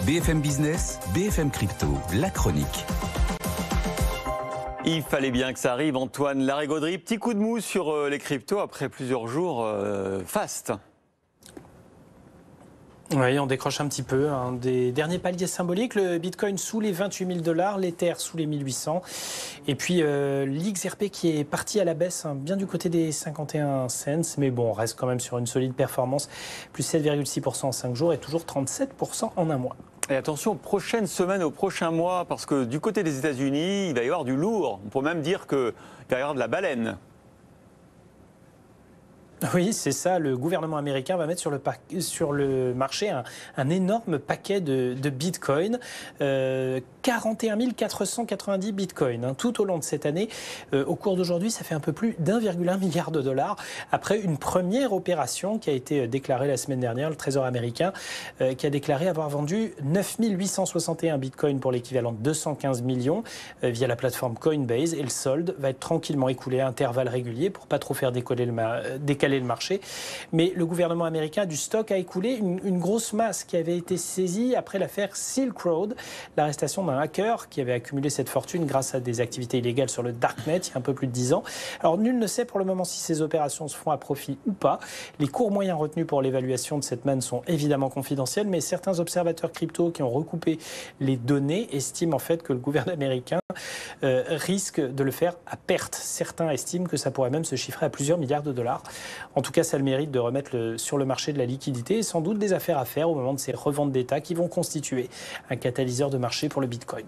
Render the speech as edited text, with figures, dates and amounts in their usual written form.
BFM Business, BFM Crypto, la chronique. Il fallait bien que ça arrive, Antoine Larigauderie. Petit coup de mou sur les cryptos après plusieurs jours fast. Oui, on décroche un petit peu. Un des derniers paliers symboliques, le Bitcoin sous les 28 000 $, l'Ether sous les 1800. Et puis l'XRP qui est parti à la baisse, bien du côté des 51 cents. Mais bon, on reste quand même sur une solide performance, plus 7,6% en 5 jours et toujours 37% en un mois. Et attention aux prochaines semaines, aux prochains mois, parce que du côté des États-Unis, il va y avoir du lourd. On peut même dire qu'il va y avoir de la baleine. Oui, c'est ça. Le gouvernement américain va mettre sur le marché un énorme paquet de Bitcoin. 41 490 Bitcoins tout au long de cette année. Au cours d'aujourd'hui, ça fait un peu plus d'1,1 milliard de dollars après une première opération qui a été déclarée la semaine dernière. Le Trésor américain qui a déclaré avoir vendu 9 861 Bitcoins pour l'équivalent de 215 millions via la plateforme Coinbase. Et le solde va être tranquillement écoulé à intervalles réguliers pour pas trop faire décaler le marché. Mais le gouvernement américain a du stock à écouler, une grosse masse qui avait été saisie après l'affaire Silk Road, l'arrestation d'un hacker qui avait accumulé cette fortune grâce à des activités illégales sur le Darknet il y a un peu plus de 10 ans. Alors nul ne sait pour le moment si ces opérations se font à profit ou pas. Les cours moyens retenus pour l'évaluation de cette manne sont évidemment confidentiels, mais certains observateurs crypto qui ont recoupé les données estiment en fait que le gouvernement américain risque de le faire à perte. Certains estiment que ça pourrait même se chiffrer à plusieurs milliards de dollars. En tout cas, ça a le mérite de remettre sur le marché de la liquidité et sans doute des affaires à faire au moment de ces reventes d'État qui vont constituer un catalyseur de marché pour le Bitcoin.